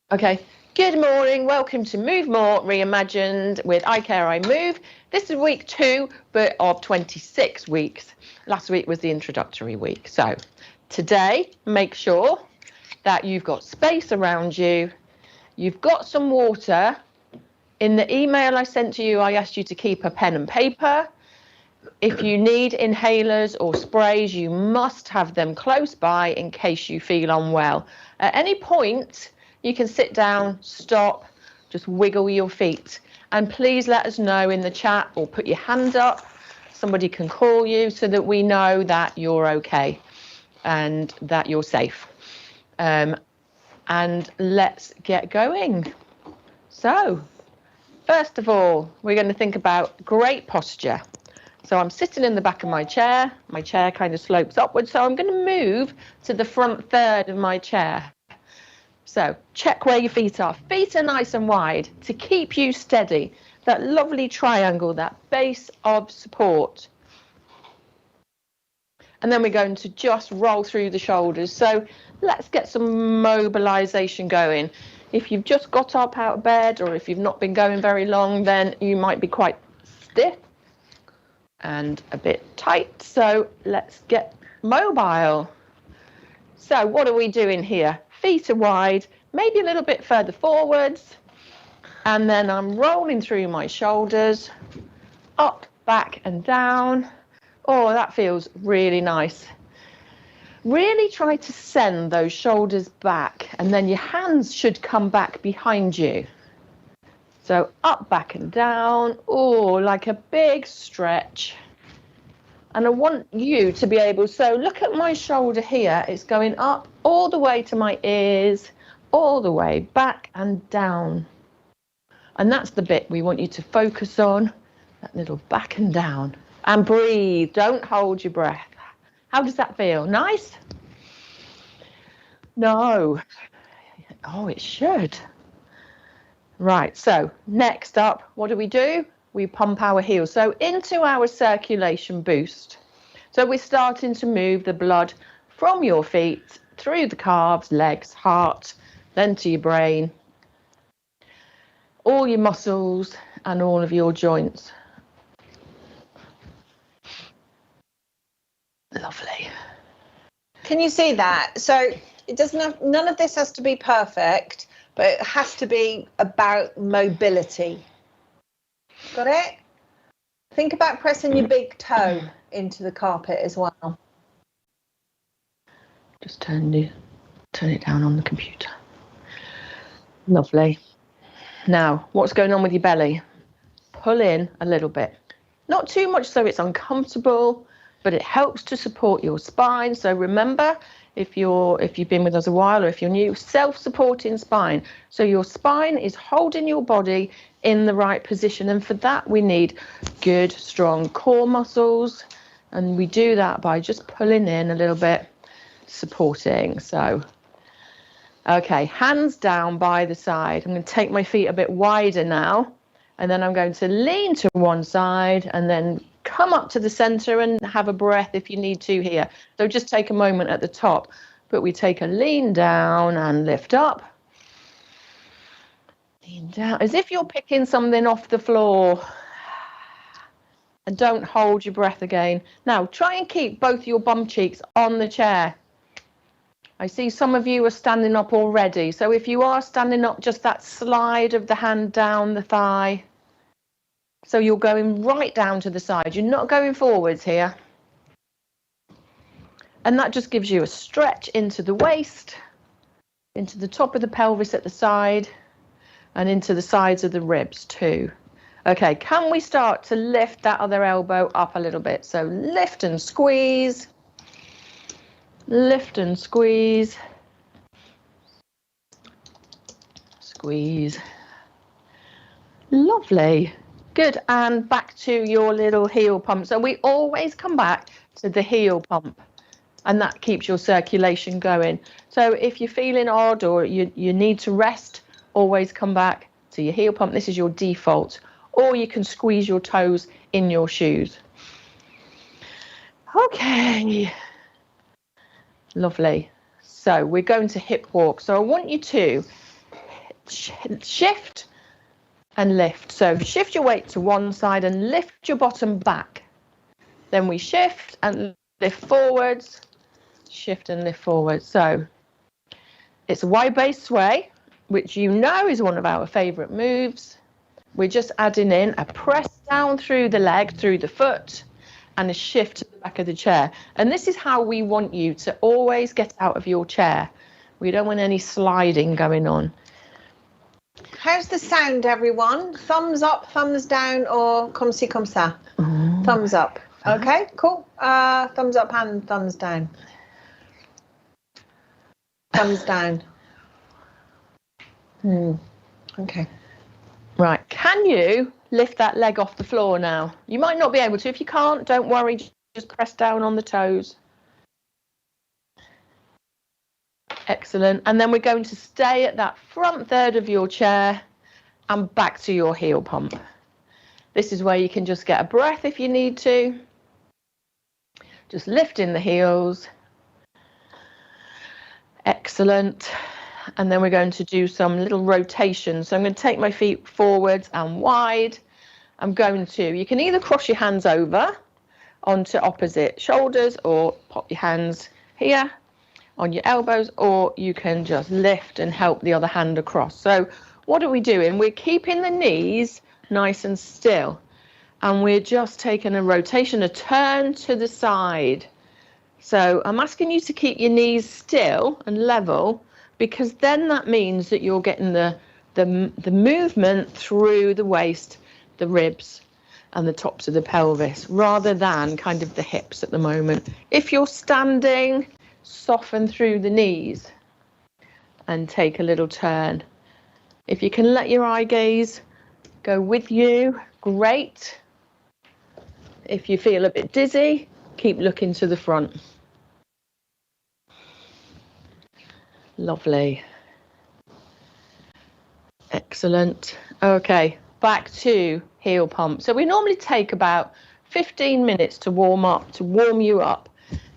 Okay, good morning. Welcome to Move More Reimagined with iCare, iMove. This is week 2, but of 26 weeks. Last week was the introductory week. So today, make sure that you've got space around you. You've got some water. In the email I sent to you, I asked you to keep a pen and paper. If you need inhalers or sprays, you must have them close by in case you feel unwell. At any point, you can sit down, stop, just wiggle your feet. And please let us know in the chat or put your hand up. Somebody can call you so that we know that you're okay and that you're safe. And let's get going. So, first of all, we're going to think about great posture. So I'm sitting in the back of my chair kind of slopes upwards, so I'm going to move to the front third of my chair. So check where your feet are. Feet are nice and wide to keep you steady. That lovely triangle, that base of support. And then we're going to just roll through the shoulders. So let's get some mobilization going. If you've just got up out of bed or if you've not been going very long, then you might be quite stiff and a bit tight. So let's get mobile. So what are we doing here? Feet are wide, maybe a little bit further forwards. And then I'm rolling through my shoulders, up, back and down. Oh, that feels really nice. Really try to send those shoulders back, and then your hands should come back behind you. So up, back and down. Oh, like a big stretch. And I want you to be able, so look at my shoulder here. It's going up all the way to my ears, all the way back and down. And that's the bit we want you to focus on, that little back and down. And breathe, don't hold your breath. How does that feel? Nice? No. Oh, it should. Right, so next up, what do? We pump our heels. So into our circulation boost. So we're starting to move the blood from your feet through the calves, legs, heart, then to your brain, all your muscles and all of your joints. Lovely. Can you see that? So it doesn't have, none of this has to be perfect, but it has to be about mobility. Got it? Think about pressing your big toe into the carpet as well. Just turn it down on the computer. Lovely. Now, what's going on with your belly? Pull in a little bit. Not too much so it's uncomfortable, but it helps to support your spine. So remember, if you've been with us a while or if you're new, self-supporting spine. So your spine is holding your body in the right position. And for that, we need good, strong core muscles. And we do that by just pulling in a little bit, supporting. So, okay, hands down by the side. I'm going to take my feet a bit wider now. And then I'm going to lean to one side and then come up to the center and have a breath if you need to here. So just take a moment at the top, but we take a lean down and lift up. Lean down, as if you're picking something off the floor. And don't hold your breath again. Now try and keep both your bum cheeks on the chair. I see some of you are standing up already. So if you are standing up, just that slide of the hand down the thigh. So you're going right down to the side. You're not going forwards here. And that just gives you a stretch into the waist, into the top of the pelvis at the side, and into the sides of the ribs too. Okay, can we start to lift that other elbow up a little bit? So lift and squeeze. Lift and squeeze. Squeeze. Lovely. Good, and back to your little heel pump. So we always come back to the heel pump, and that keeps your circulation going. So if you're feeling odd or you need to rest, always come back to your heel pump. This is your default. Or you can squeeze your toes in your shoes. Okay. Lovely. So we're going to hip walk. So I want you to shift and lift. So shift your weight to one side and lift your bottom back. Then we shift and lift forwards, shift and lift forwards. So it's a wide base sway, which you know is one of our favourite moves. We're just adding in a press down through the leg, through the foot, and a shift to the back of the chair. And this is how we want you to always get out of your chair. We don't want any sliding going on. How's the sound, everyone? Thumbs up, thumbs down, or comme ci, comme ça? Thumbs up. Okay, cool. Thumbs up and thumbs down. Thumbs down. Okay. Right, can you lift that leg off the floor now? You might not be able to. If you can't, don't worry, just press down on the toes. Excellent. And then we're going to stay at that front third of your chair and back to your heel pump. This is where you can just get a breath if you need to. Just lifting the heels. Excellent. And then we're going to do some little rotations. So I'm going to take my feet forwards and wide. You can either cross your hands over onto opposite shoulders or pop your hands here on your elbows, or you can just lift and help the other hand across. So what are we doing? We're keeping the knees nice and still, and we're just taking a rotation, a turn to the side. So I'm asking you to keep your knees still and level, because then that means that you're getting the movement through the waist, the ribs and the tops of the pelvis, rather than kind of the hips at the moment. If you're standing, soften through the knees and take a little turn. If you can let your eye gaze go with you, great. If you feel a bit dizzy, keep looking to the front. Lovely. Excellent. Okay, back to heel pump. So we normally take about 15 minutes to warm you up.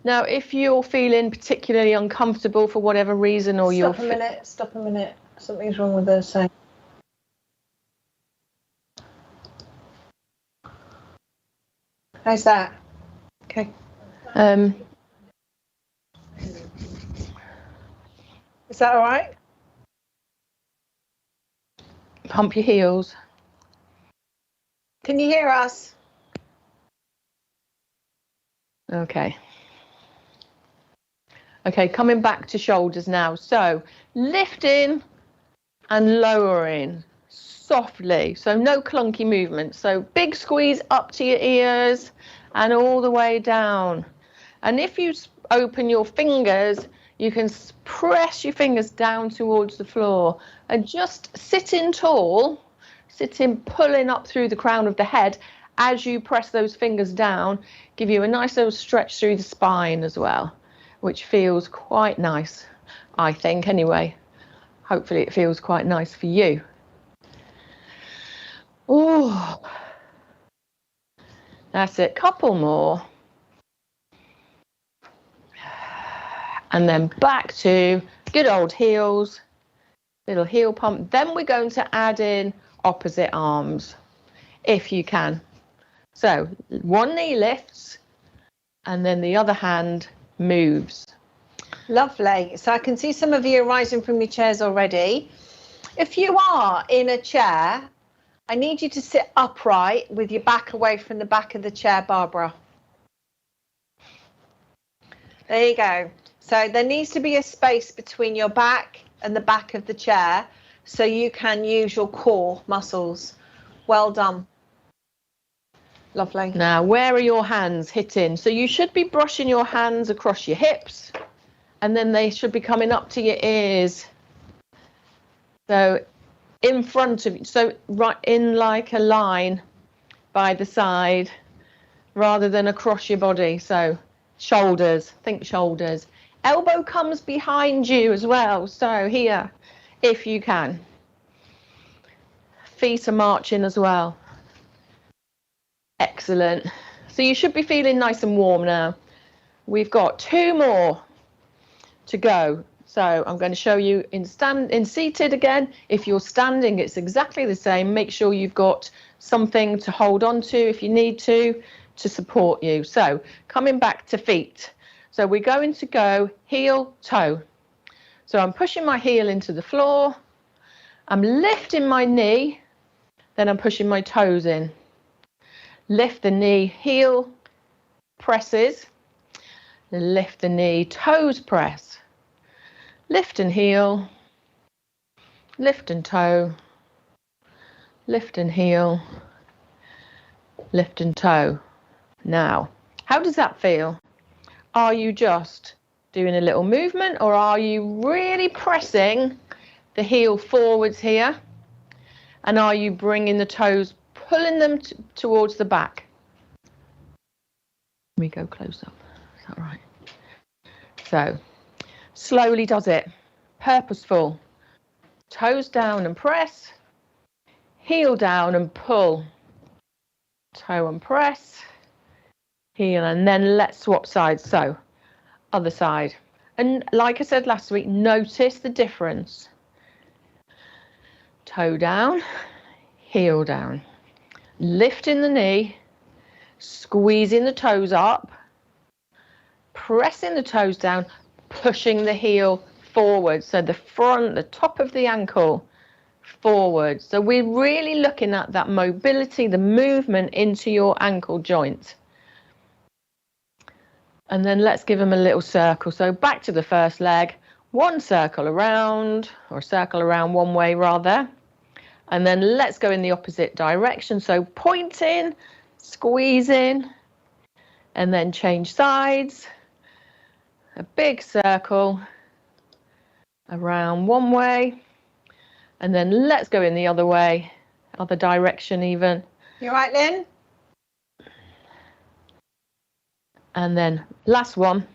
Now, if you're feeling particularly uncomfortable for whatever reason, or Stop a minute. Something's wrong with the sound. How's that? Okay. Is that all right? Pump your heels. Can you hear us? Okay. Okay, coming back to shoulders now. So lifting and lowering softly. So no clunky movement. So big squeeze up to your ears and all the way down. And if you open your fingers, you can press your fingers down towards the floor and just sitting tall, pulling up through the crown of the head as you press those fingers down, give you a nice little stretch through the spine as well, which feels quite nice, I think anyway. Hopefully it feels quite nice for you. Oh, that's it, couple more. And then back to good old heels, little heel pump. Then we're going to add in opposite arms, if you can. So one knee lifts and then the other hand moves. Lovely. So I can see some of you are rising from your chairs already. If you are in a chair, I need you to sit upright with your back away from the back of the chair, Barbara. There you go. So there needs to be a space between your back and the back of the chair so you can use your core muscles. Well done. Lovely. Now, where are your hands hitting? So you should be brushing your hands across your hips, and then they should be coming up to your ears. So in front of you, so right in like a line by the side rather than across your body. So shoulders, think shoulders. Elbow comes behind you as well. So here, if you can. Feet are marching as well. Excellent. So you should be feeling nice and warm now. We've got 2 more to go. So I'm going to show you in seated again. If you're standing, it's exactly the same. Make sure you've got something to hold on to if you need to support you. So coming back to feet. So we're going to go heel, toe. So I'm pushing my heel into the floor. I'm lifting my knee, then I'm pushing my toes in. Lift the knee, heel presses. Lift the knee, toes press. Lift and heel. Lift and toe. Lift and heel. Lift and toe. Now, how does that feel? Are you just doing a little movement, or are you really pressing the heel forwards here? And are you bringing the toes, pulling them towards the back? Let me go close up. Is that right? So, slowly does it. Purposeful. Toes down and press. Heel down and pull. Toe and press. Heel, and then let's swap sides. So, other side. And like I said last week, notice the difference. Toe down, heel down. Lifting the knee, squeezing the toes up, pressing the toes down, pushing the heel forward. So the front, the top of the ankle forward. So we're really looking at that mobility, the movement into your ankle joint. And then let's give them a little circle. So back to the first leg, one circle around, or circle around one way rather. And then let's go in the opposite direction. So pointing, squeezing, and then change sides. A big circle around one way. And then let's go in the other way, other direction even. You all right, Lynn? And then last one,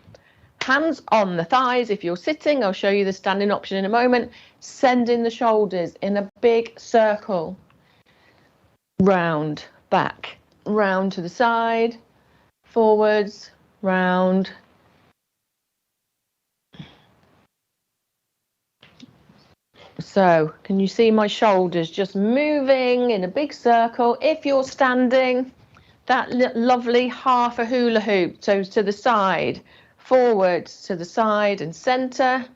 hands on the thighs. If you're sitting, I'll show you the standing option in a moment. Sending the shoulders in a big circle. Round, back, round to the side, forwards, round. So can you see my shoulders just moving in a big circle? If you're standing, that lovely half a hula hoop, toes to the side, forwards to the side and centre,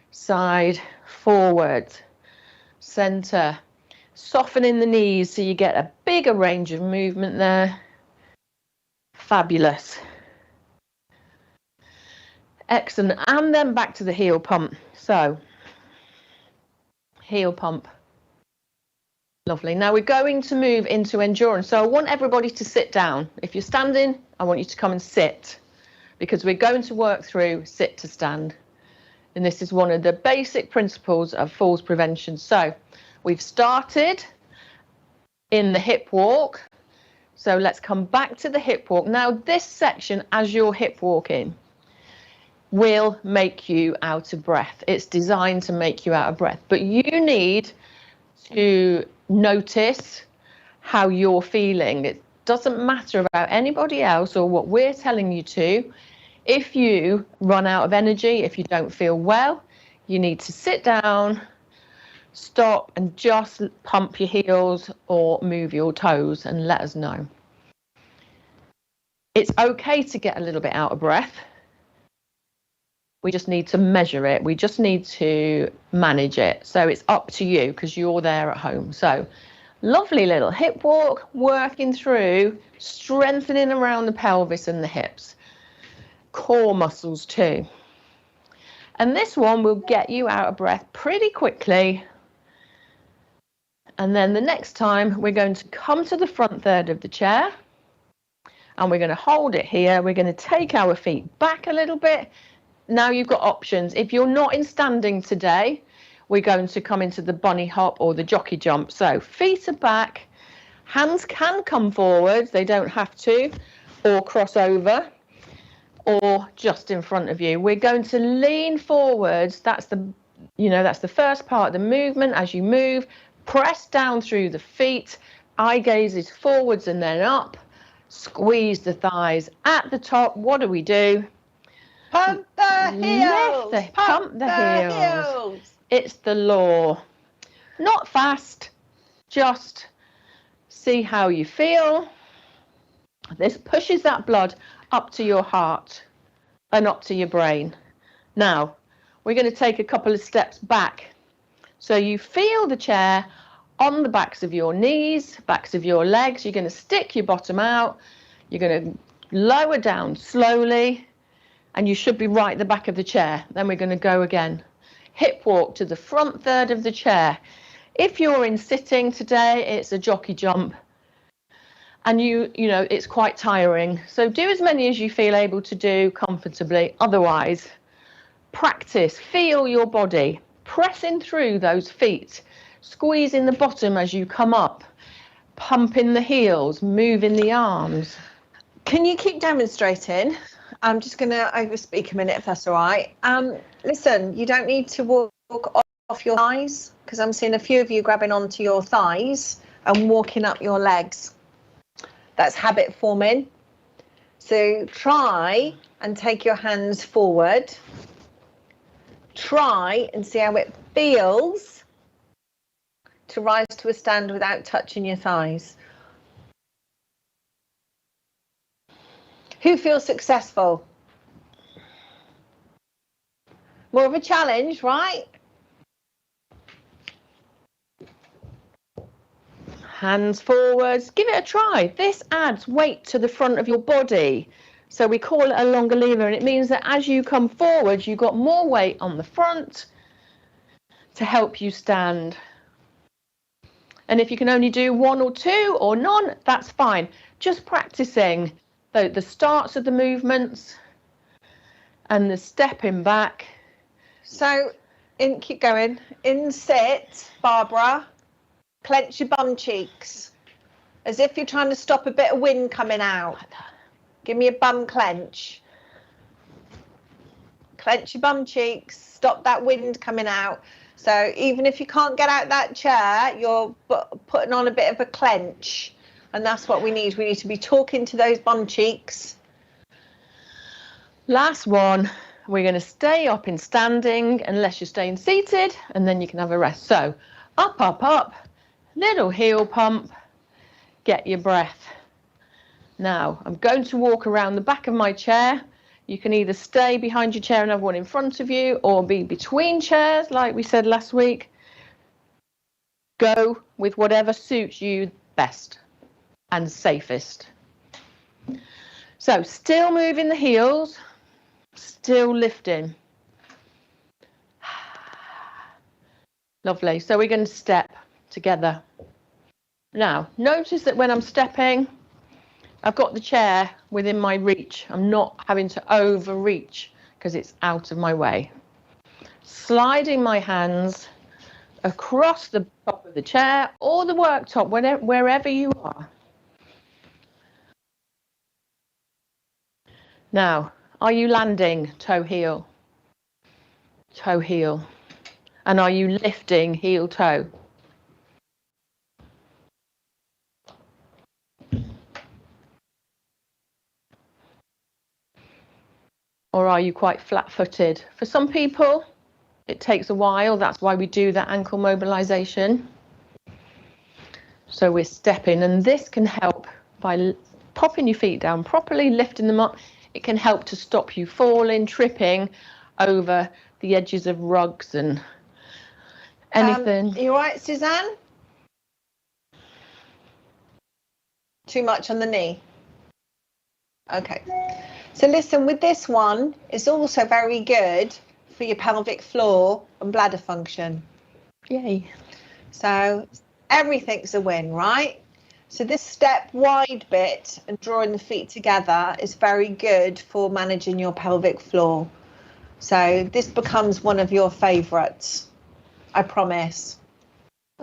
side, forward, centre. Softening the knees so you get a bigger range of movement there. Fabulous. Excellent. And then back to the heel pump. So, heel pump. Lovely. Now we're going to move into endurance. So I want everybody to sit down. If you're standing, I want you to come and sit, because we're going to work through sit to stand. And this is one of the basic principles of falls prevention. So we've started in the hip walk. So let's come back to the hip walk. Now this section, as you're hip walking, will make you out of breath. It's designed to make you out of breath, but you need to notice how you're feeling. It doesn't matter about anybody else or what we're telling you to. If you run out of energy, if you don't feel well, you need to sit down, stop, and just pump your heels or move your toes and let us know. It's okay to get a little bit out of breath. We just need to measure it. We just need to manage it. So it's up to you because you're there at home. So lovely little hip walk, working through, strengthening around the pelvis and the hips. Core muscles too. And this one will get you out of breath pretty quickly. And then the next time we're going to come to the front third of the chair and we're going to hold it here. We're going to take our feet back a little bit. Now you've got options. If you're not in standing today, we're going to come into the bunny hop or the jockey jump. So feet are back, hands can come forward, they don't have to, or cross over, or just in front of you. We're going to lean forwards. That's the first part of the movement. As you move, press down through the feet, eye gaze is forwards and then up, squeeze the thighs at the top. What do? Pump the heels. Pump the heels. It's the law. Not fast, just see how you feel. This pushes that blood up to your heart and up to your brain. Now, we're going to take a couple of steps back. So you feel the chair on the backs of your knees, backs of your legs. You're going to stick your bottom out. You're going to lower down slowly, and you should be right at the back of the chair. Then we're going to go again. Hip walk to the front third of the chair. If you're in sitting today, it's a jockey jump. And you know, it's quite tiring. So do as many as you feel able to do comfortably. Otherwise, practice, feel your body, pressing through those feet, squeezing the bottom as you come up, pumping the heels, moving the arms. Can you keep demonstrating? I'm just going to overspeak a minute if that's all right. Listen, you don't need to walk off your thighs, because I'm seeing a few of you grabbing onto your thighs and walking up your legs. That's habit forming. So try and take your hands forward. Try and see how it feels to rise to a stand without touching your thighs. Who feels successful? More of a challenge, right? Hands forwards, give it a try. This adds weight to the front of your body. So we call it a longer lever, and it means that as you come forward, you've got more weight on the front to help you stand. And if you can only do one or two or none, that's fine. Just practicing the starts of the movements and the stepping back. So keep going. In sit, Barbara. Clench your bum cheeks, as if you're trying to stop a bit of wind coming out. Give me a bum clench. Clench your bum cheeks, stop that wind coming out. So even if you can't get out that chair, you're putting on a bit of a clench. And that's what we need. We need to be talking to those bum cheeks. Last one. We're going to stay up in standing unless you're staying seated, and then you can have a rest. So up, up, up. Little heel pump, get your breath. Now, I'm going to walk around the back of my chair. You can either stay behind your chair and have one in front of you, or be between chairs, like we said last week. Go with whatever suits you best and safest. So, still moving the heels, still lifting. Lovely. So we're going to step together. Now, notice that when I'm stepping, I've got the chair within my reach. I'm not having to overreach because it's out of my way. Sliding my hands across the top of the chair or the worktop, wherever you are. Now, are you landing toe heel? Toe heel. And are you lifting heel toe? Or are you quite flat-footed? For some people, it takes a while. That's why we do that ankle mobilization. So we're stepping, and this can help by popping your feet down properly, lifting them up. It can help to stop you falling, tripping over the edges of rugs and anything. You all right, Suzanne? Too much on the knee? Okay. So listen, with this one, it's also very good for your pelvic floor and bladder function. Yay. So everything's a win, right? So this step wide bit and drawing the feet together is very good for managing your pelvic floor. So this becomes one of your favourites, I promise.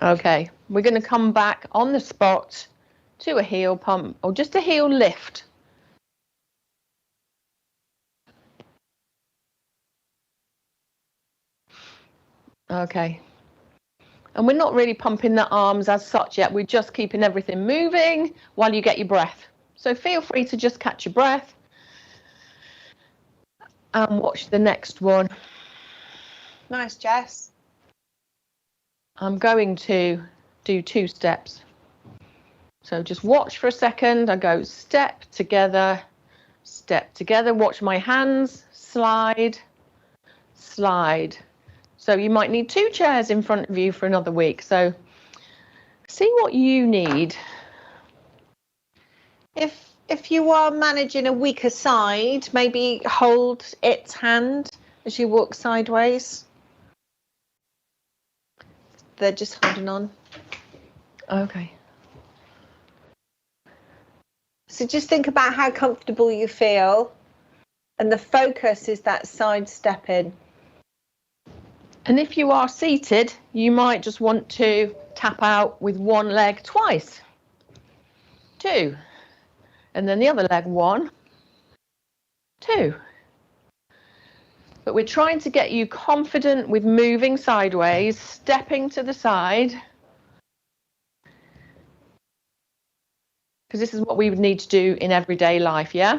Okay, we're going to come back on the spot to a heel pump or just a heel lift. Okay. And we're not really pumping the arms as such yet. We're just keeping everything moving while you get your breath. So feel free to just catch your breath. and watch the next one. Nice, Jess. I'm going to do 2 steps. So just watch for a second. I go step together, watch my hands, slide, slide. So you might need 2 chairs in front of you for another week. So see what you need. If you are managing a weaker side, maybe hold its hand as you walk sideways. They're just holding on. Okay. So just think about how comfortable you feel, and the focus is that side stepping. And if you are seated, you might just want to tap out with one leg twice. 2. And then the other leg, 1, 2. But we're trying to get you confident with moving sideways, stepping to the side. Because this is what we would need to do in everyday life, yeah?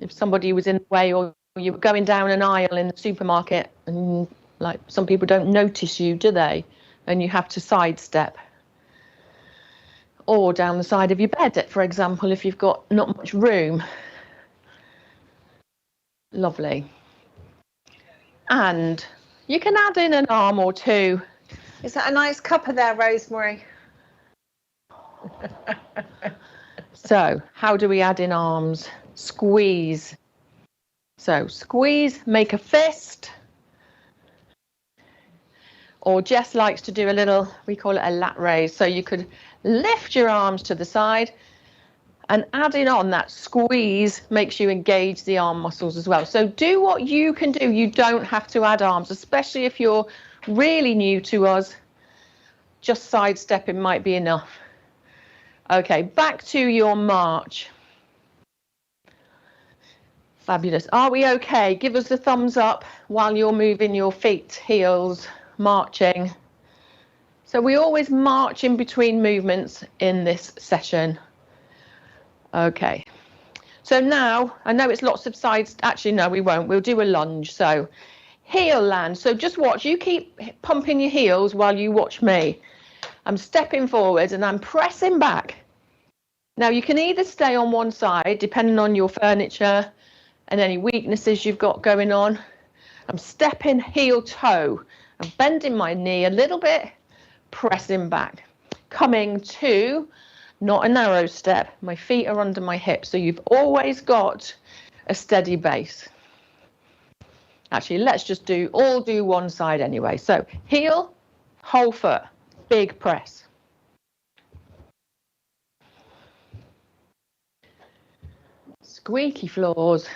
If somebody was in the way, or you were going down an aisle in the supermarket, and like some people don't notice you, do they? And you have to sidestep. Or down the side of your bed, for example, if you've got not much room. Lovely. And you can add in an arm or 2. Is that a nice cuppa there, Rosemary? So how do we add in arms? Squeeze. So squeeze, make a fist. Or Jess likes to do a little, we call it a lat raise. So you could lift your arms to the side, and adding on that squeeze makes you engage the arm muscles as well. So do what you can do. You don't have to add arms, especially if you're really new to us. Just sidestepping might be enough. Okay, back to your march. Fabulous. Are we okay? Give us the thumbs up while you're moving your feet, heels, marching. So we always march in between movements in this session. Okay. So now, I know it's lots of sides. Actually, no, we won't. We'll do a lunge. So heel land. So just watch. You keep pumping your heels while you watch me. I'm stepping forward and I'm pressing back. Now you can either stay on one side, depending on your furniture and any weaknesses you've got going on. I'm stepping heel toe. I'm bending my knee a little bit, pressing back. Coming to, not a narrow step. My feet are under my hips, so you've always got a steady base. Actually, let's just all do one side anyway. So heel, whole foot, big press. Squeaky floors.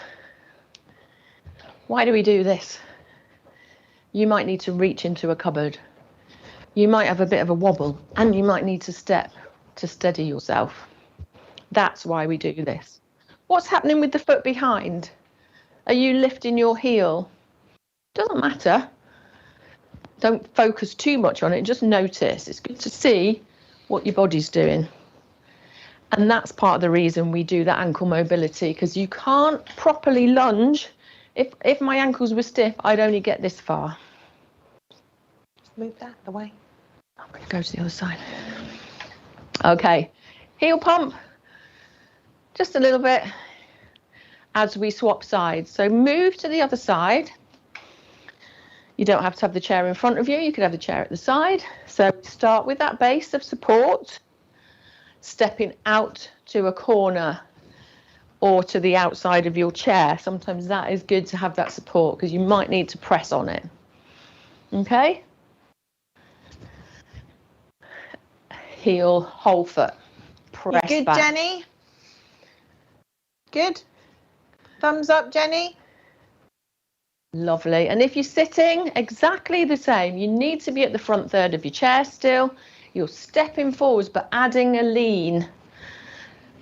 Why do we do this? You might need to reach into a cupboard. You might have a bit of a wobble, and you might need to step to steady yourself. That's why we do this. What's happening with the foot behind? Are you lifting your heel? Doesn't matter. Don't focus too much on it, just notice. It's good to see what your body's doing. And that's part of the reason we do that ankle mobility, because you can't properly lunge. If my ankles were stiff, I'd only get this far. Just move that away. I'm going to go to the other side. Okay, heel pump, just a little bit as we swap sides. So move to the other side. You don't have to have the chair in front of you. You could have the chair at the side. So start with that base of support, stepping out to a corner or to the outside of your chair. Sometimes that is good to have that support because you might need to press on it. Okay? Heel, whole foot. Press you good, back. Jenny? Good? Thumbs up, Jenny? Lovely. And if you're sitting, exactly the same. You need to be at the front third of your chair still. You're stepping forwards, but adding a lean.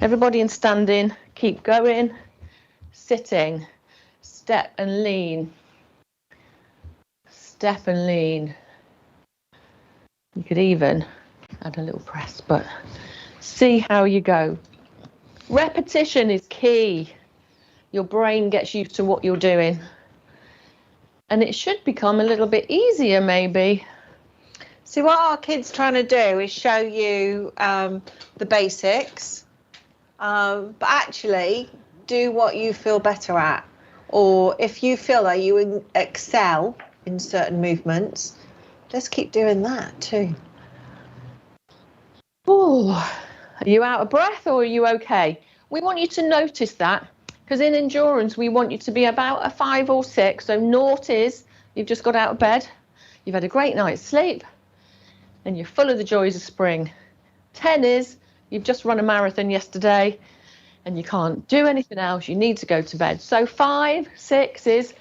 Everybody in standing, keep going. Sitting, step and lean. Step and lean. You could even add a little press, but see how you go. Repetition is key. your brain gets used to what you're doing. And it should become a little bit easier, maybe. See, what our kids trying to do is show you the basics, but actually do what you feel better at. Or if you feel that you excel in certain movements, let's keep doing that too. Oh, are you out of breath or are you okay? We want you to notice that, because in endurance, we want you to be about a 5 or 6. So 0 is you've just got out of bed, you've had a great night's sleep, and you're full of the joys of spring. 10 is you've just run a marathon yesterday and you can't do anything else, you need to go to bed. So 5, 6 is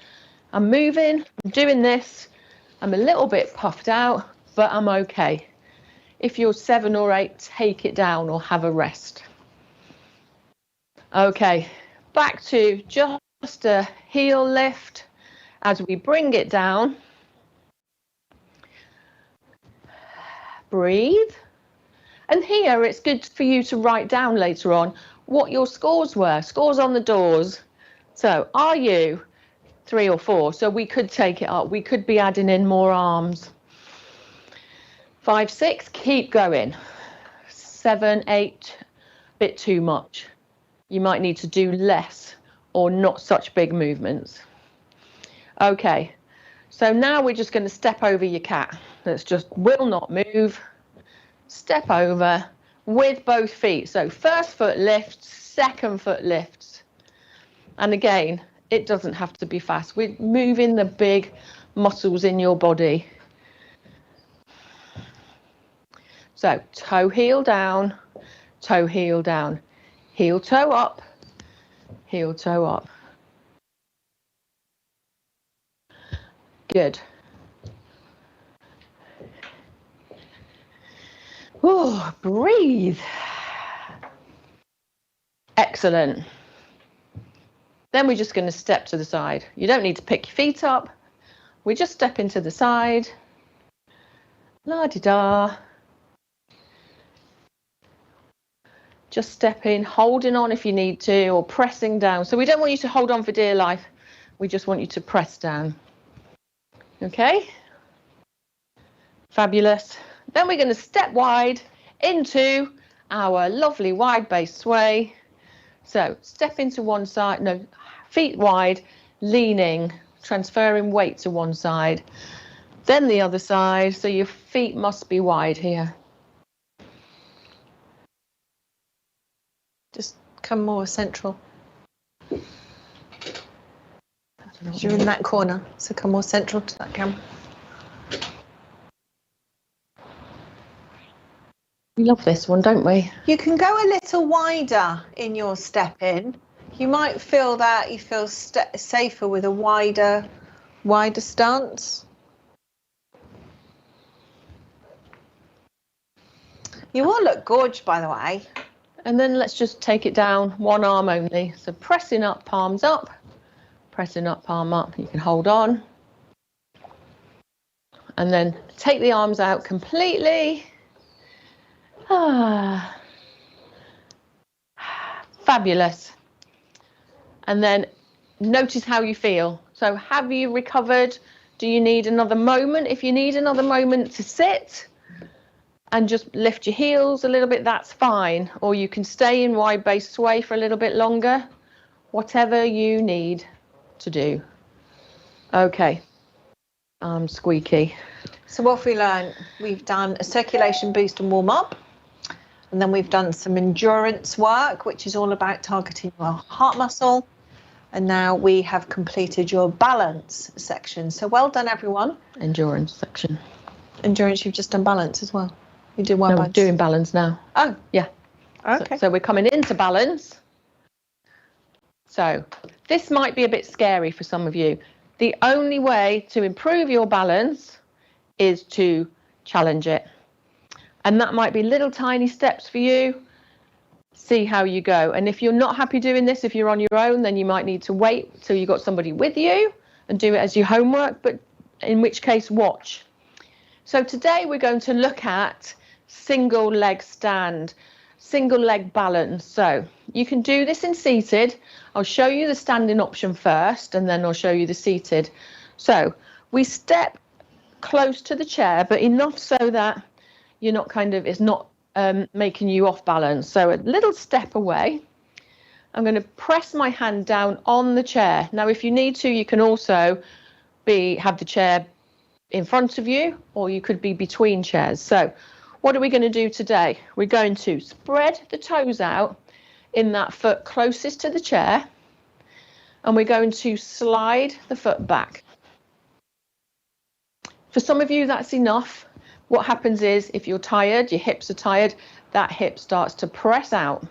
I'm moving, I'm doing this, I'm a little bit puffed out, but I'm okay. If you're 7 or 8, take it down or have a rest. Okay, back to just a heel lift as we bring it down. Breathe. And here it's good for you to write down later on what your scores were, scores on the doors. So are you 3 or 4? So we could take it up. We could be adding in more arms. 5, 6, keep going. 7, 8, bit too much. You might need to do less or not such big movements. Okay, so now we're just going to step over your cat. That's just will not move. Step over with both feet. So first foot lifts, second foot lifts. And again, it doesn't have to be fast. We're moving the big muscles in your body. So toe heel down, heel toe up, heel toe up. Good. Oh, breathe. Excellent. Then we're just going to step to the side. You don't need to pick your feet up. We just step into the side. La-di-da. Just step in, holding on if you need to, or pressing down. So we don't want you to hold on for dear life. We just want you to press down. Okay? Fabulous. Then we're going to step wide into our lovely wide base sway. So step into one side, no, feet wide, leaning, transferring weight to one side, then the other side. So your feet must be wide here. Just come more central. You're in that corner, so come more central to that camera. We love this one, don't we? You can go a little wider in your step in. You might feel that you feel safer with a wider stance. You all look gorgeous, by the way. And then let's just take it down, one arm only. So pressing up, palms up, pressing up, palm up. You can hold on. And then take the arms out completely. Fabulous. And then notice how you feel. So have you recovered? Do you need another moment? If you need another moment to sit and just lift your heels a little bit, that's fine. Or you can stay in wide base sway for a little bit longer. Whatever you need to do. Okay. I'm squeaky. So what have we learned? We've done a circulation boost and warm up. And then we've done some endurance work, which is all about targeting your heart muscle. And now we have completed your balance section. So well done, everyone. Endurance section. Endurance, you've just done balance as well. You did one. No, I'm doing balance now. Oh, yeah. Okay. So we're coming into balance. So this might be a bit scary for some of you. The only way to improve your balance is to challenge it. And that might be little tiny steps for you. See how you go. And if you're not happy doing this, if you're on your own, then you might need to wait till you've got somebody with you and do it as your homework, but in which case watch. So today we're going to look at single leg stand. single leg balance. So you can do this in seated. I'll show you the standing option first, and then I'll show you the seated. So we step close to the chair, but enough so that you're not it's not making you off balance. So a little step away. I'm going to press my hand down on the chair. Now, if you need to, you can also have the chair in front of you, or you could be between chairs. So what are we going to do today? We're going to spread the toes out in that foot closest to the chair, and we're going to slide the foot back. For some of you, that's enough. What happens is, if you're tired, your hips are tired, that hip starts to press out.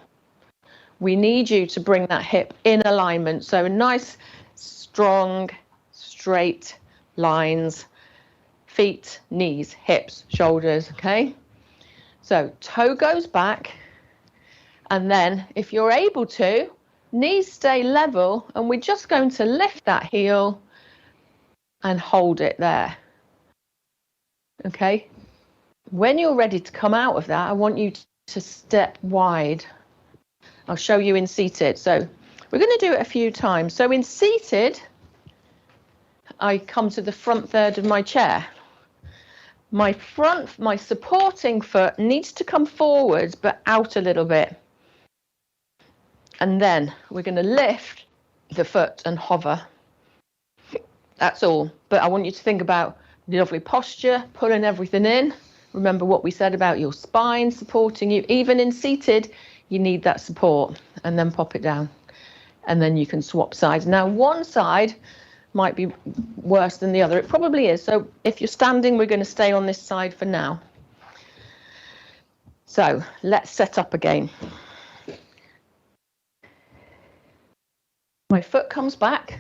We need you to bring that hip in alignment. So nice, strong, straight lines, feet, knees, hips, shoulders, okay? So toe goes back, and then if you're able to, knees stay level, and we're just going to lift that heel and hold it there, okay? When you're ready to come out of that, I want you to step wide. I'll show you in seated. So we're going to do it a few times. So in seated, I come to the front third of my chair. My supporting foot needs to come forwards, but out a little bit. And then we're going to lift the foot and hover. That's all. But I want you to think about the lovely posture, pulling everything in. Remember what we said about your spine supporting you. Even in seated, you need that support, and then pop it down. And then you can swap sides. Now, one side might be worse than the other. It probably is. So if you're standing, we're going to stay on this side for now. So let's set up again. My foot comes back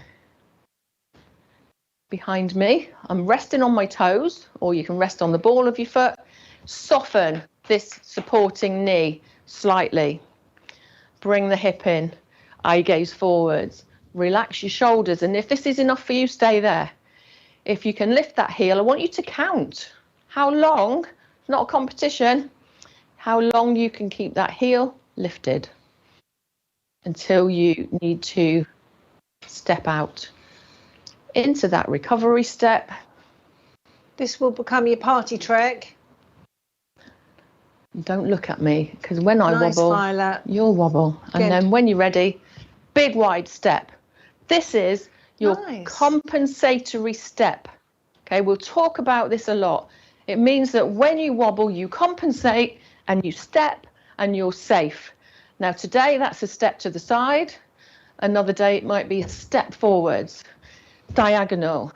behind me. I'm resting on my toes, or you can rest on the ball of your foot. Soften this supporting knee slightly. Bring the hip in. Eye gaze forwards. Relax your shoulders, and if this is enough for you, stay there. If you can lift that heel, I want you to count how long, not a competition, how long you can keep that heel lifted until you need to step out into that recovery step. This will become your party trick. Don't look at me, because when I wobble, Violet. you'll wobble. And Good. then when you're ready, big wide step. This is your compensatory step. Okay, we'll talk about this a lot. It means that when you wobble, you compensate and you step and you're safe. Now today, that's a step to the side. Another day, it might be a step forwards, diagonal,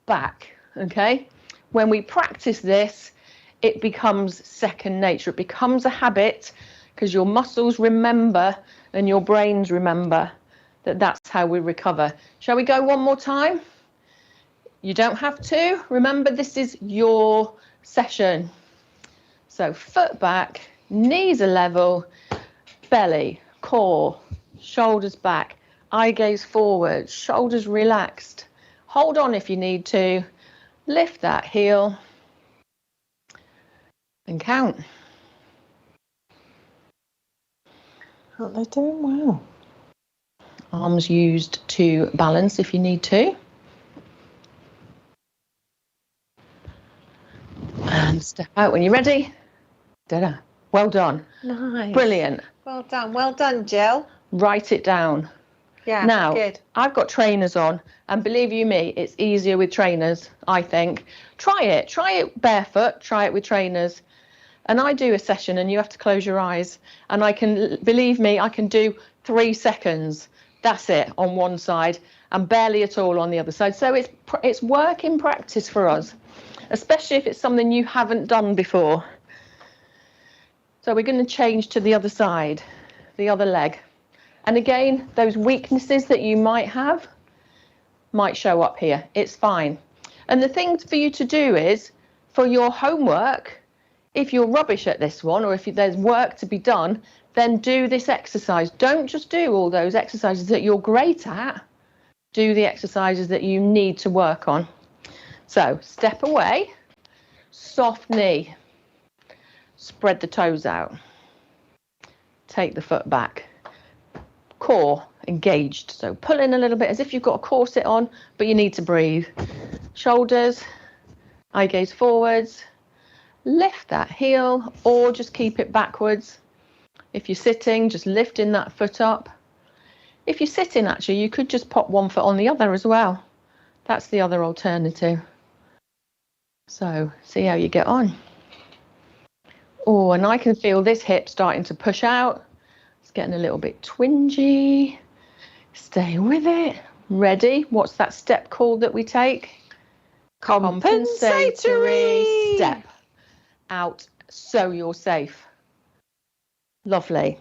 back, okay? When we practice this, it becomes second nature. It becomes a habit, because your muscles remember and your brains remember that that's how we recover. Shall we go one more time? You don't have to. Remember, this is your session. So foot back, knees are level, belly, core, shoulders back, eye gaze forward, shoulders relaxed. Hold on if you need to. Lift that heel and count. Oh, they're doing well. Arms used to balance if you need to. And step out when you're ready. Ta-da. Well done. Nice. Brilliant. Well done. Well done, Jill. Write it down. Yeah, now, good. I've got trainers on, and believe you me, it's easier with trainers, I think. Try it barefoot, try it with trainers. And I do a session and you have to close your eyes. And believe me, I can do 3 seconds. That's it on one side and barely at all on the other side. So it's work in practice for us, especially if it's something you haven't done before. So we're going to change to the other side, the other leg. And again, those weaknesses that you might have might show up here. It's fine. And the thing for you to do is, for your homework, if you're rubbish at this one, or if there's work to be done, then do this exercise. Don't just do all those exercises that you're great at. Do the exercises that you need to work on. So step away, soft knee, spread the toes out. take the foot back. Core engaged, so pull in a little bit as if you've got a corset on, but you need to breathe. Shoulders, eye gaze forwards, lift that heel, or just keep it backwards. If you're sitting, just lifting that foot up. If you're sitting, actually, you could just pop one foot on the other as well. That's the other alternative. So see how you get on. Oh, and I can feel this hip starting to push out. It's getting a little bit twingy. Stay with it. Ready? What's that step called that we take? Compensatory step. Out so you're safe. Lovely.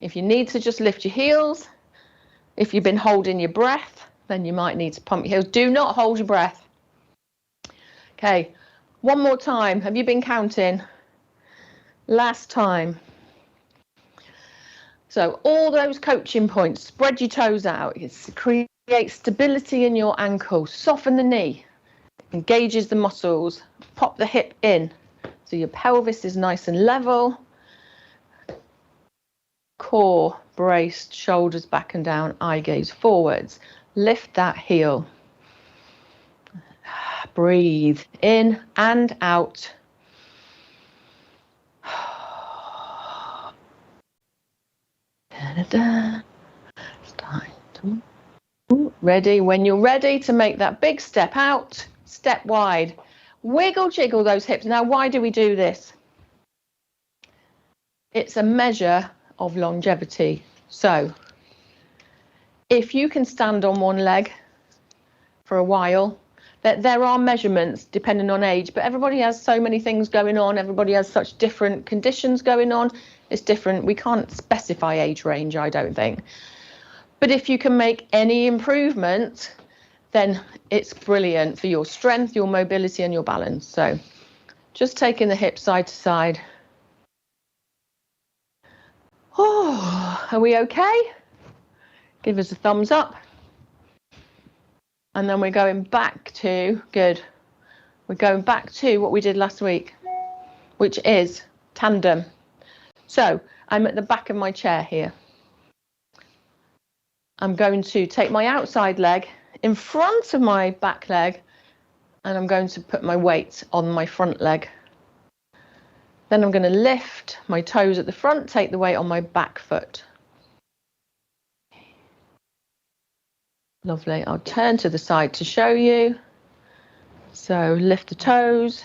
If you need to just lift your heels, if you've been holding your breath, then you might need to pump your heels. Do not hold your breath. Okay, one more time. Have you been counting? Last time. So all those coaching points, spread your toes out. Create stability in your ankle. Soften the knee. Engages the muscles. Pop the hip in. So your pelvis is nice and level. Core braced, shoulders back and down, eye gaze forwards. Lift that heel. Breathe in and out. Ready? When you're ready to make that big step out, step wide. Wiggle, jiggle those hips. Now, why do we do this? It's a measure of longevity. So, if you can stand on one leg for a while, there are measurements depending on age, but everybody has so many things going on. Everybody has such different conditions going on. It's different. We can't specify age range, I don't think. But if you can make any improvement, then it's brilliant for your strength, your mobility and your balance. So just taking the hips side to side. Oh, are we okay? Give us a thumbs up. And then we're going back to, good. We're going back to what we did last week, which is tandem. So I'm at the back of my chair here. I'm going to take my outside leg in front of my back leg, and I'm going to put my weight on my front leg. Then I'm going to lift my toes at the front, take the weight on my back foot. Lovely. I'll turn to the side to show you. So lift the toes,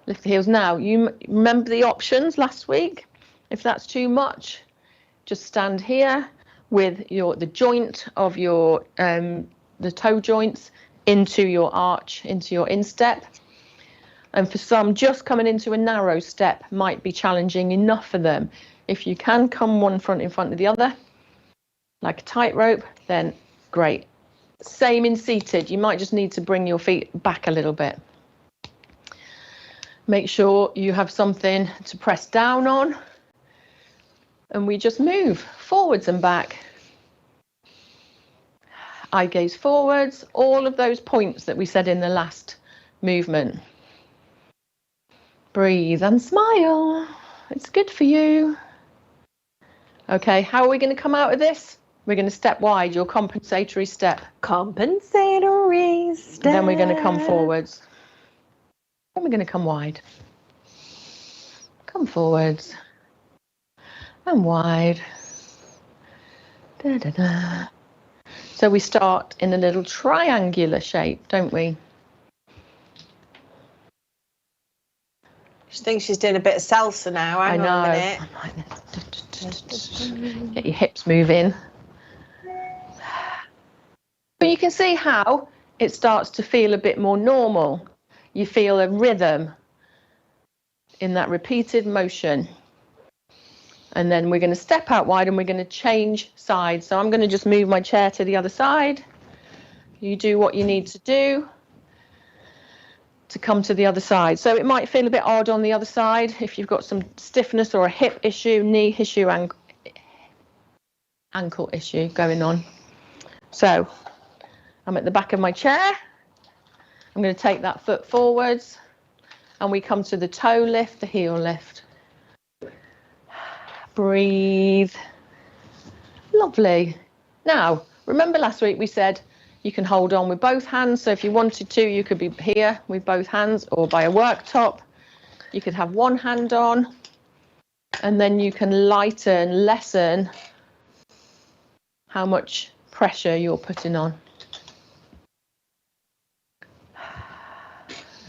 lift the heels. Now, you remember the options last week? If that's too much, just stand here with the joint of your the toe joints into your arch, into your instep. And for some, just coming into a narrow step might be challenging enough for them. If you can come one front in front of the other, like a tightrope, then great. Same in seated. You might just need to bring your feet back a little bit. Make sure you have something to press down on. And we just move forwards and back. Eye gaze forwards. All of those points that we said in the last movement. Breathe and smile. It's good for you. Okay, how are we going to come out of this? We're going to step wide, your compensatory step. Compensatory step. Then we're going to come forwards. Then we're going to come wide. Come forwards. And wide. Da, da, da. So we start in a little triangular shape, don't we? She thinks she's doing a bit of salsa now. Hang on a minute. Get your hips moving. But you can see how it starts to feel a bit more normal. You feel a rhythm in that repeated motion. And then we're going to step out wide and we're going to change sides. So I'm going to just move my chair to the other side. You do what you need to do to come to the other side. So it might feel a bit odd on the other side if you've got some stiffness or a hip issue, knee issue, ankle issue going on. So I'm at the back of my chair. I'm going to take that foot forwards and we come to the toe lift, the heel lift. Breathe. Lovely. Now, remember last week we said you can hold on with both hands. So if you wanted to, you could be here with both hands, or by a worktop. You could have one hand on, and then you can lessen how much pressure you're putting on.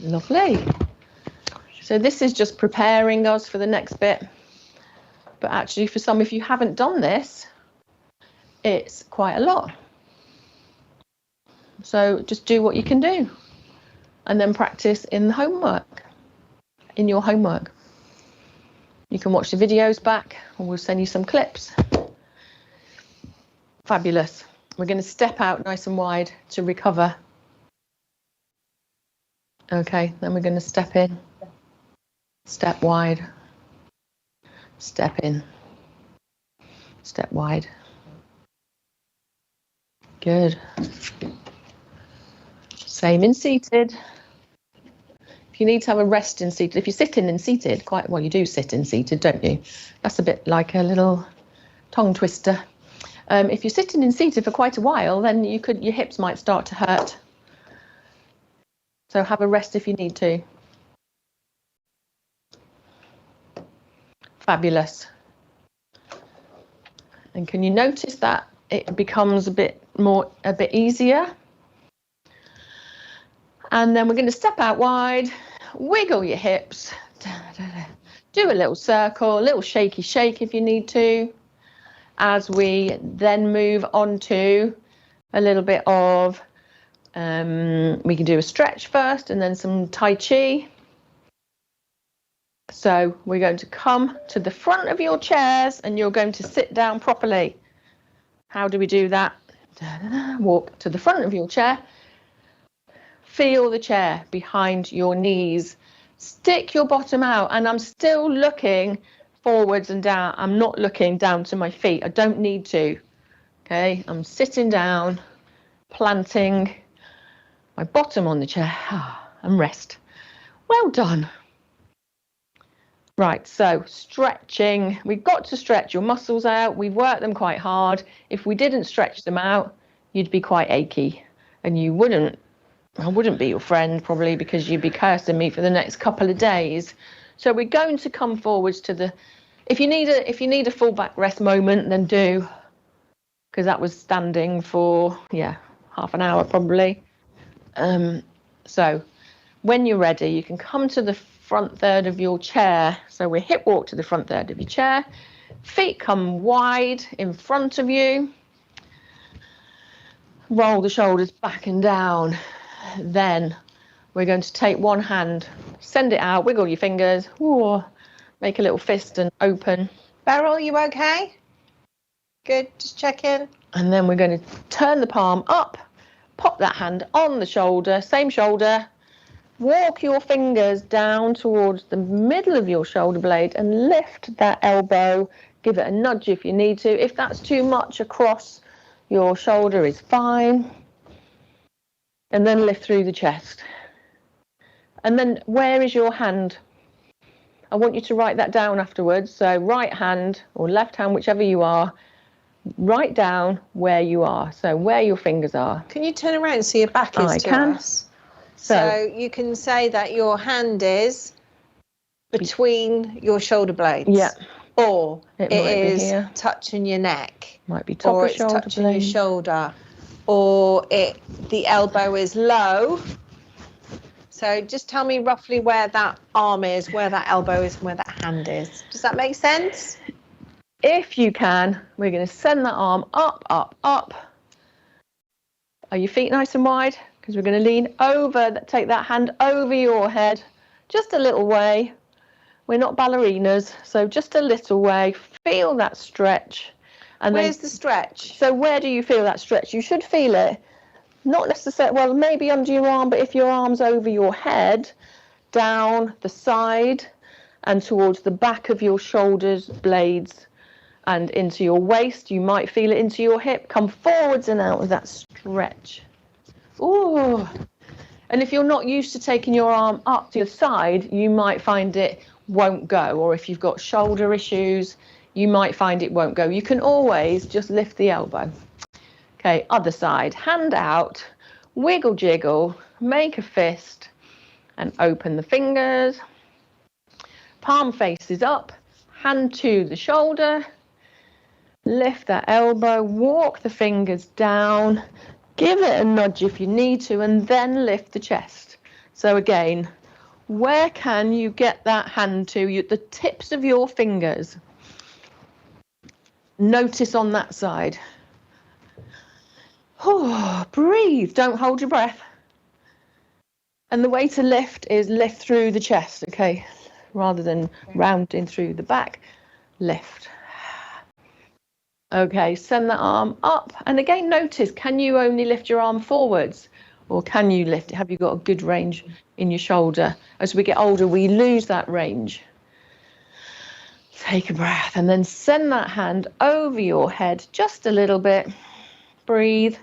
Lovely. So this is just preparing us for the next bit. But actually, for some, if you haven't done this, it's quite a lot. So just do what you can do, and then practice in the homework, in your homework. You can watch the videos back, or we'll send you some clips. Fabulous. We're going to step out nice and wide to recover. Okay, then we're going to step in, step wide, step in, step wide. Good. Same in seated. If you need to have a rest in seated, if you're sitting in seated, quite well, you do sit in seated, don't you? That's a bit like a little tongue twister. If you're sitting in seated for quite a while, then your hips might start to hurt. So have a rest if you need to. Fabulous. And can you notice that it becomes a bit easier? And then we're going to step out wide, wiggle your hips, do a little circle, a little shaky shake if you need to, as we then move on to a little bit of, we can do a stretch first and then some Tai Chi. So we're going to come to the front of your chairs and you're going to sit down properly. How do we do that? Walk to the front of your chair. Feel the chair behind your knees. Stick your bottom out, and I'm still looking forwards and down. I'm not looking down to my feet. I don't need to. Okay, I'm sitting down, planting my bottom on the chair, and rest. Well done. Right, so stretching. We've got to stretch your muscles out. We've worked them quite hard. If we didn't stretch them out, you'd be quite achy, and I wouldn't be your friend probably, because you'd be cursing me for the next couple of days. So we're going to come forwards to the, if you need a full back rest moment, then do, because that was standing for half an hour probably. So when you're ready, you can come to the front third of your chair. So we hip walk to the front third of your chair, feet come wide in front of you, roll the shoulders back and down. Then we're going to take one hand, send it out, wiggle your fingers, make a little fist and open. Beryl, you okay? Good, just check in. And then we're going to turn the palm up, pop that hand on the shoulder, same shoulder, walk your fingers down towards the middle of your shoulder blade and lift that elbow. Give it a nudge if you need to. If that's too much across your shoulder is fine. And then lift through the chest. And then where is your hand? I want you to write that down afterwards. So right hand or left hand, whichever you are, write down where you are. So where your fingers are. Can you turn around so your back is to us? So you can say that your hand is between your shoulder blades. Yeah. Or it is touching your neck. Might be top or of it's shoulder touching blade. your shoulder. Or the elbow is low. So just tell me roughly where that arm is, where that elbow is, and where that hand is. Does that make sense? If you can, we're going to send that arm up, up, up. Are your feet nice and wide? Because we're going to lean over, take that hand over your head, just a little way. We're not ballerinas, so just a little way. Feel that stretch. And where's the stretch? So where do you feel that stretch? You should feel it, not necessarily, well, maybe under your arm, but if your arm's over your head, down the side and towards the back of your shoulders, blades, and into your waist, you might feel it into your hip. Come forwards and out with that stretch. Ooh. And if you're not used to taking your arm up to your side, you might find it won't go. Or if you've got shoulder issues, you might find it won't go. You can always just lift the elbow. Okay, other side, hand out, wiggle jiggle, make a fist and open the fingers. Palm faces up, hand to the shoulder, lift that elbow, walk the fingers down, give it a nudge if you need to, and then lift the chest. So again, where can you get that hand to? The tips of your fingers. Notice on that side. Oh, breathe, don't hold your breath. And the way to lift is lift through the chest, okay? Rather than rounding through the back, lift. Okay, send that arm up. And again, notice, can you only lift your arm forwards? Or can you lift it? Have you got a good range in your shoulder? As we get older, we lose that range. Take a breath and then send that hand over your head just a little bit. Breathe.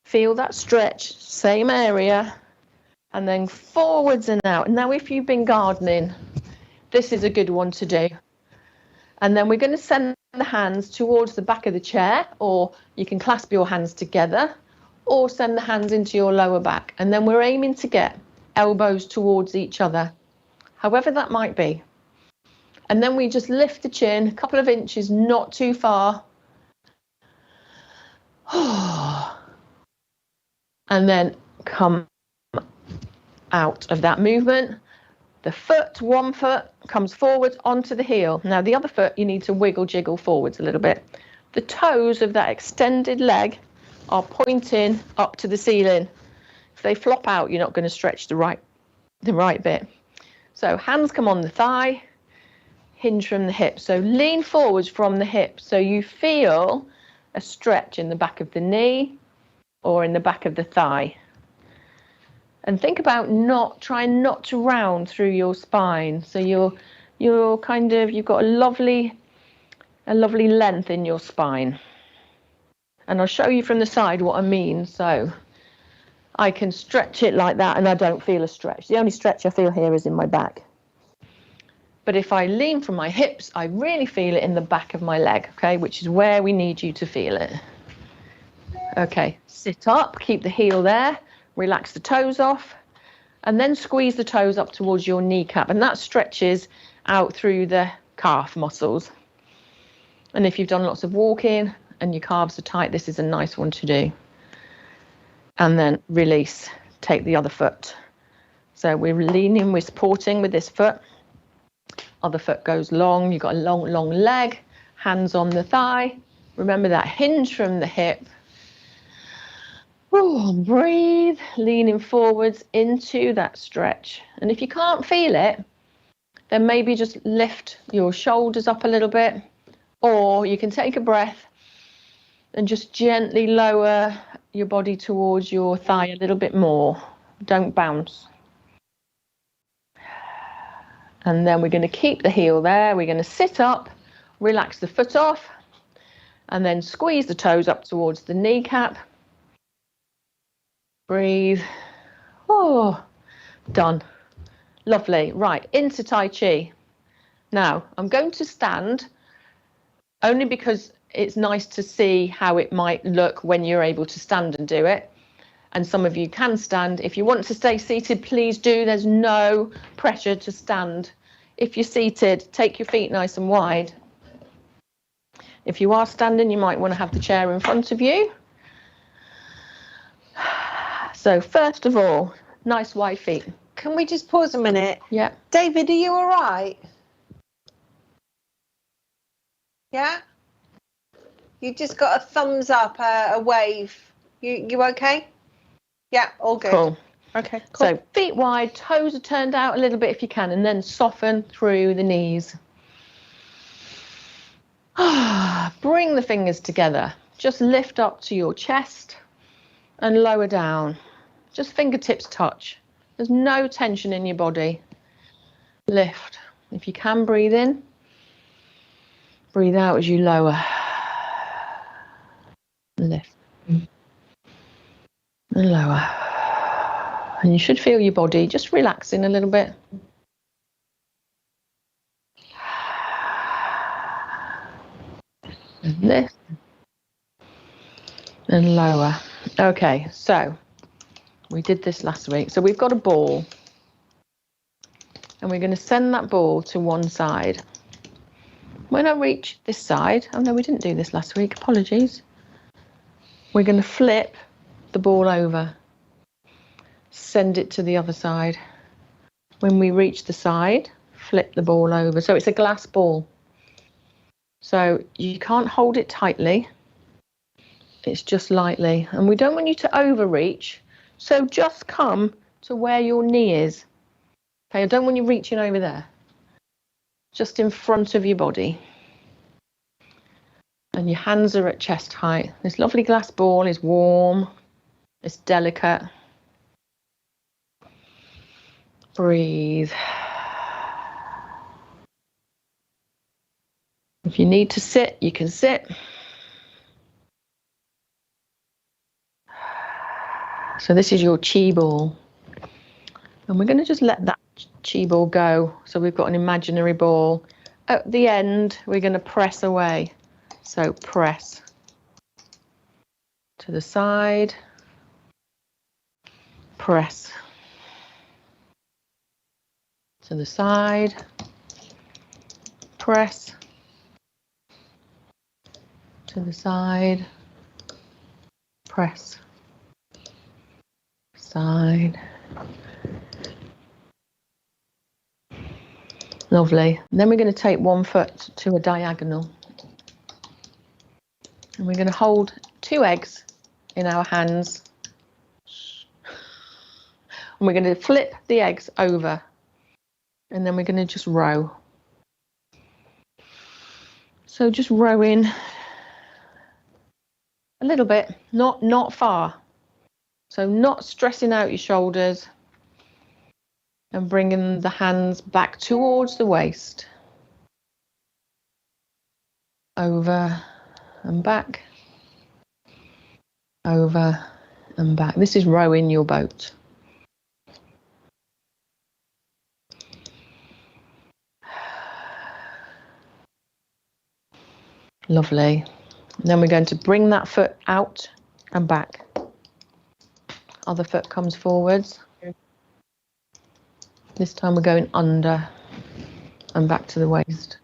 Feel that stretch, same area. And then forwards and out. Now, if you've been gardening, this is a good one to do. And then we're going to send the hands towards the back of the chair, or you can clasp your hands together, or send the hands into your lower back. And then we're aiming to get elbows towards each other, however that might be. And then we just lift the chin a couple of inches, not too far. And then come out of that movement. The foot, one foot comes forward onto the heel. Now the other foot, you need to wiggle jiggle forwards a little bit. The toes of that extended leg are pointing up to the ceiling. If they flop out, you're not going to stretch the right bit. So hands come on the thigh, hinge from the hip. So lean forwards from the hip so you feel a stretch in the back of the knee or in the back of the thigh. And think about trying not to round through your spine. So you've got a lovely length in your spine. And I'll show you from the side what I mean. So I can stretch it like that and I don't feel a stretch. The only stretch I feel here is in my back. But if I lean from my hips, I really feel it in the back of my leg, okay, which is where we need you to feel it. Okay, sit up, keep the heel there. Relax the toes off and then squeeze the toes up towards your kneecap, and that stretches out through the calf muscles. And if you've done lots of walking and your calves are tight, this is a nice one to do. And then release, take the other foot. So we're leaning, we're supporting with this foot. Other foot goes long, you've got a long leg, hands on the thigh. Remember that hinge from the hip. Breathe, leaning forwards into that stretch. And if you can't feel it, then maybe just lift your shoulders up a little bit, or you can take a breath and just gently lower your body towards your thigh a little bit more. Don't bounce. And then we're going to keep the heel there. We're going to sit up, relax the foot off, and then squeeze the toes up towards the kneecap. Breathe. Done. Lovely. Right, into Tai Chi. Now, I'm going to stand only because it's nice to see how it might look when you're able to stand and do it. And some of you can stand. If you want to stay seated, please do. There's no pressure to stand. If you're seated, take your feet nice and wide. If you are standing, you might want to have the chair in front of you. So first of all, nice wide feet. Can we just pause a minute? Yeah. David, are you all right? Yeah? You just got a thumbs up, a wave. You okay? Yeah, all good. Cool. Okay, cool. So feet wide, toes are turned out a little bit if you can, and then soften through the knees. Bring the fingers together. Just lift up to your chest and lower down. Just fingertips touch. There's no tension in your body. Lift. If you can, breathe in. Breathe out as you lower. Lift. And lower. And you should feel your body just relaxing a little bit. and lift and lower. Okay, so we did this last week. So we've got a ball and we're going to send that ball to one side. When I reach this side, oh no, we didn't do this last week, apologies. We're going to flip the ball over, send it to the other side. When we reach the side, flip the ball over. So it's a glass ball. So you can't hold it tightly. It's just lightly. And we don't want you to overreach. So just come to where your knee is. Okay, I don't want you reaching over there. Just in front of your body. And your hands are at chest height. This lovely glass ball is warm. It's delicate. Breathe. If you need to sit, you can sit. So this is your chi ball. And we're going to just let that chi ball go. So we've got an imaginary ball. At the end, we're going to press away. So press to the side. Press to the side. Press to the side. Press. Side. Lovely. Then we're going to take one foot to a diagonal. And we're going to hold 2 eggs in our hands. And we're going to flip the eggs over. And then we're going to just row. So just rowing a little bit, not far. So not stressing out your shoulders. And bringing the hands back towards the waist. Over and back. Over and back. This is rowing your boat. Lovely. Then we're going to bring that foot out and back. Other foot comes forwards. This time we're going under and back to the waist.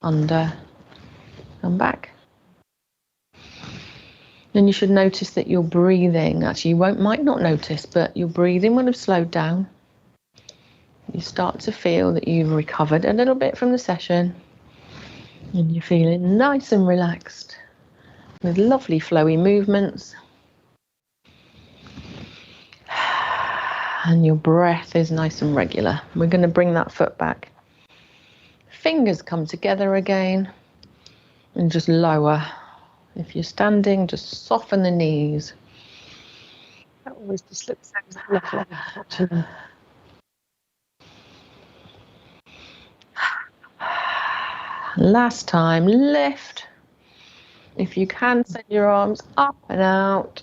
Under and back. Then you should notice that you're breathing. Actually, you might not notice, but your breathing will have slowed down. You start to feel that you've recovered a little bit from the session. And you're feeling nice and relaxed with lovely flowy movements. And your breath is nice and regular. We're going to bring that foot back. Fingers come together again and just lower. If you're standing, just soften the knees. That always just looks so lovely, actually. Last time, lift. If you can, send your arms up and out.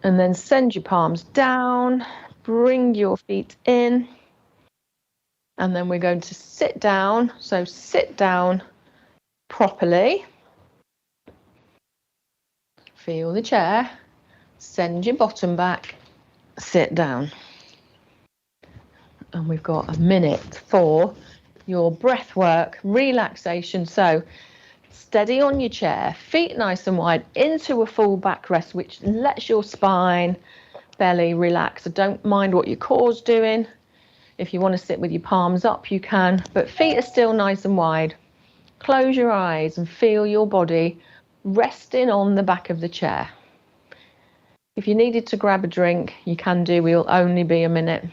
And then send your palms down. Bring your feet in. And then we're going to sit down. So sit down properly. Feel the chair. Send your bottom back. Sit down. And we've got a minute for your breath work, relaxation. So steady on your chair, feet nice and wide into a full back rest, which lets your spine, belly relax. So don't mind what your core's doing. If you want to sit with your palms up, you can, but feet are still nice and wide. Close your eyes and feel your body resting on the back of the chair. If you needed to grab a drink, you can do. We'll only be a minute.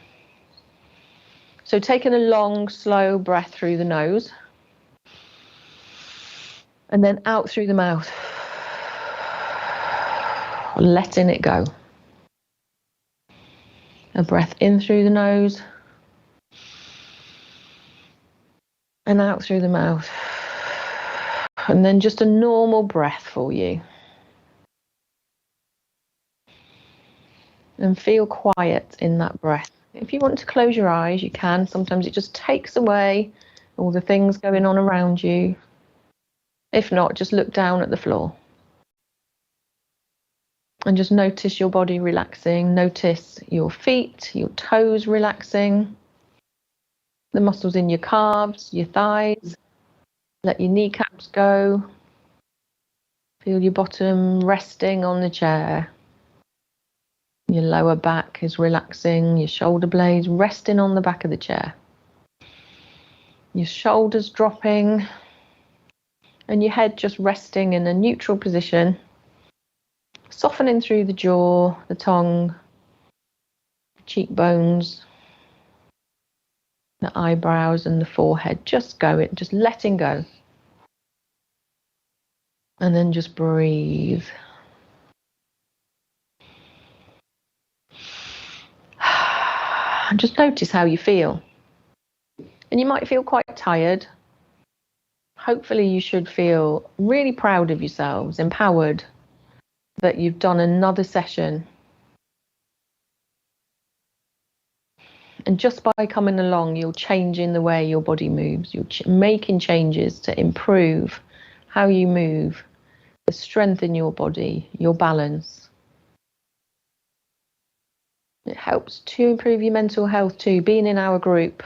So taking a long, slow breath through the nose and then out through the mouth, letting it go. A breath in through the nose and out through the mouth. And then just a normal breath for you. And feel quiet in that breath. If you want to close your eyes, you can. Sometimes it just takes away all the things going on around you. If not, just look down at the floor. And just notice your body relaxing. Notice your feet, your toes relaxing. The muscles in your calves, your thighs. Let your kneecaps go. Feel your bottom resting on the chair. Your lower back is relaxing. Your shoulder blades resting on the back of the chair. Your shoulders dropping. And your head just resting in a neutral position. Softening through the jaw, the tongue, the cheekbones, the eyebrows and the forehead. Just letting go. And then just breathe. And just notice how you feel. And you might feel quite tired. Hopefully you should feel really proud of yourselves, empowered that you've done another session. And just by coming along, you're changing the way your body moves. You're making changes to improve how you move, to strengthen your body, your balance. It helps to improve your mental health too, being in our group,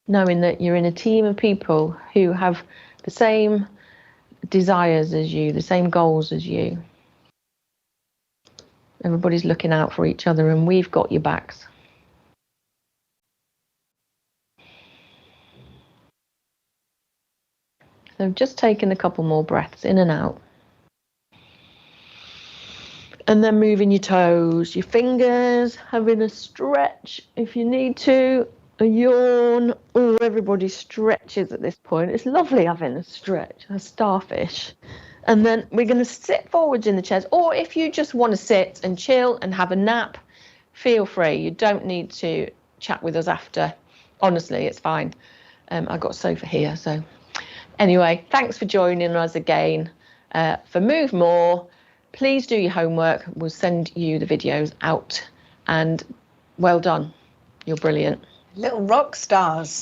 knowing that you're in a team of people who have the same desires as you, the same goals as you. Everybody's looking out for each other and we've got your backs. So just taking a couple more breaths in and out. And then moving your toes, your fingers, having a stretch if you need to, a yawn. Oh, everybody stretches at this point. It's lovely having a stretch, a starfish. And then we're going to sit forwards in the chairs. Or if you just want to sit and chill and have a nap, feel free. You don't need to chat with us after. Honestly, it's fine. I've got a sofa here. So anyway, thanks for joining us again for Move More. Please do your homework. We'll send you the videos out. And well done. You're brilliant. Little rock stars.